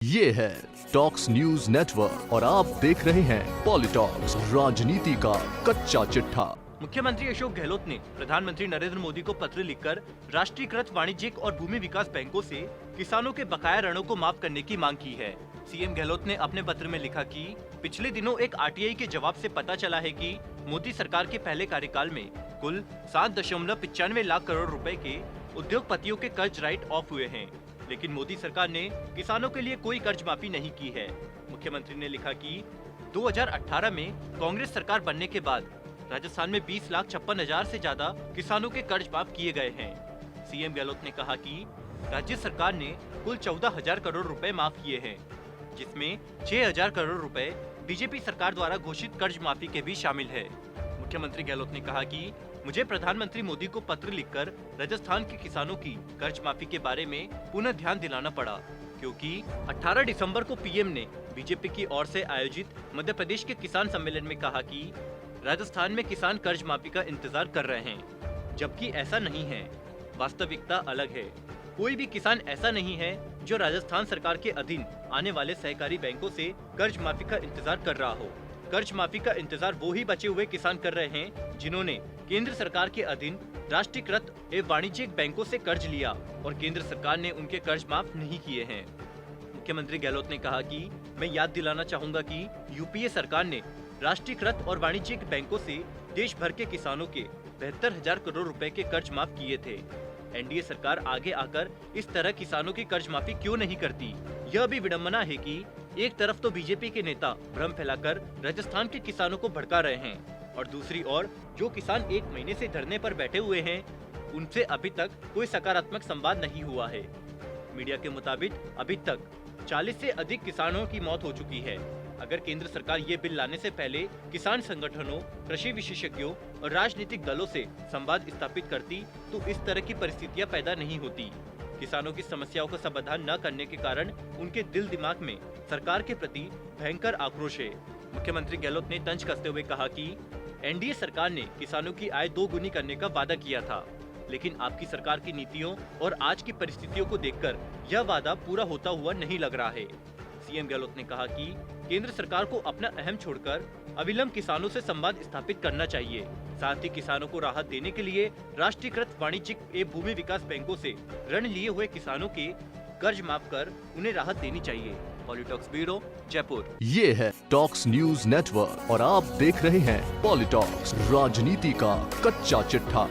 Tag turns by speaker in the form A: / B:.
A: ये है talks news network और आप देख रहे हैं पॉलिटॉक्स, राजनीति का कच्चा चिट्ठा।
B: मुख्यमंत्री अशोक गहलोत ने प्रधानमंत्री नरेंद्र मोदी को पत्र लिखकर राष्ट्रीयकृत वाणिज्यिक और भूमि विकास बैंकों से किसानों के बकाया ऋणों को माफ करने की मांग की है। सीएम गहलोत ने अपने पत्र में लिखा कि पिछले दिनों एक आरटीआई के जवाब से पता चला है कि मोदी सरकार के पहले कार्यकाल में कुल 7.95 लाख करोड़ रुपए के उद्योगपतियों के कर्ज राइट ऑफ हुए हैं, लेकिन मोदी सरकार ने किसानों के लिए कोई कर्ज माफी नहीं की है। मुख्यमंत्री ने लिखा कि 2018 में कांग्रेस सरकार बनने के बाद राजस्थान में 20,56,000 से ज्यादा किसानों के कर्ज माफ किए गए हैं। सीएम गहलोत ने कहा कि राज्य सरकार ने कुल 14,000 करोड़ रुपए माफ किए हैं, जिसमें 6,000 करोड़ रुपए बीजेपी सरकार द्वारा घोषित कर्ज माफी के भी शामिल है। मुख्यमंत्री गहलोत ने कहा कि मुझे प्रधानमंत्री मोदी को पत्र लिखकर राजस्थान के किसानों की कर्ज माफी के बारे में पुनः ध्यान दिलाना पड़ा, क्योंकि 18 दिसंबर को पीएम ने बीजेपी की ओर से आयोजित मध्य प्रदेश के किसान सम्मेलन में कहा कि राजस्थान में किसान कर्ज माफी का इंतजार कर रहे हैं, जबकि ऐसा नहीं है। वास्तविकता अलग है। कोई भी किसान ऐसा नहीं है जो राजस्थान सरकार के अधीन आने वाले सहकारी बैंकों से कर्ज माफी का इंतजार कर रहा हो। कर्ज माफी का इंतजार वो ही बचे हुए किसान कर रहे हैं जिन्होंने केंद्र सरकार के अधीन राष्ट्रीयकृत एवं वाणिज्यिक बैंकों से कर्ज लिया और केंद्र सरकार ने उनके कर्ज माफ नहीं किए हैं। मुख्यमंत्री गहलोत ने कहा कि मैं याद दिलाना चाहूंगा कि यूपीए सरकार ने राष्ट्रीयकृत और वाणिज्यिक बैंकों से देश भर के किसानों के 72,000 करोड़ रुपए के कर्ज माफ किए थे। एनडीए सरकार आगे आकर इस तरह किसानों की कर्ज माफी क्यों नहीं करती? यह भी विडम्बना है कि एक तरफ तो बीजेपी के नेता भ्रम फैलाकर राजस्थान के किसानों को भड़का रहे हैं और दूसरी ओर जो किसान 1 महीने से धरने पर बैठे हुए हैं, उनसे अभी तक कोई सकारात्मक संवाद नहीं हुआ है। मीडिया के मुताबिक अभी तक 40 से अधिक किसानों की मौत हो चुकी है। अगर केंद्र सरकार ये बिल लाने से पहले किसान संगठनों, कृषि विशेषज्ञों और राजनीतिक दलों से संवाद स्थापित करती तो इस तरह की परिस्थितियां पैदा नहीं होती। किसानों की समस्याओं का समाधान न करने के कारण उनके दिल दिमाग में सरकार के प्रति भयंकर आक्रोश है। मुख्यमंत्री गहलोत ने तंज कसते हुए कहा कि एनडीए सरकार ने किसानों की आय 2 गुनी करने का वादा किया था, लेकिन आपकी सरकार की नीतियों और आज की परिस्थितियों को देखकर यह वादा पूरा होता हुआ नहीं लग रहा है। सीएम गहलोत ने कहा कि केंद्र सरकार को अपना अहम छोड़कर अविलंब किसानों से संवाद स्थापित करना चाहिए। साथ ही किसानों को राहत देने के लिए राष्ट्रीयकृत वाणिज्यिक एवं भूमि विकास बैंकों से ऋण लिए हुए किसानों के कर्ज माफ कर उन्हें राहत देनी चाहिए। पॉलिटॉक्स ब्यूरो, जयपुर।
A: ये है टॉक्स न्यूज नेटवर्क और आप देख रहे हैं पॉलिटॉक्स, राजनीति का कच्चा चिट्ठा।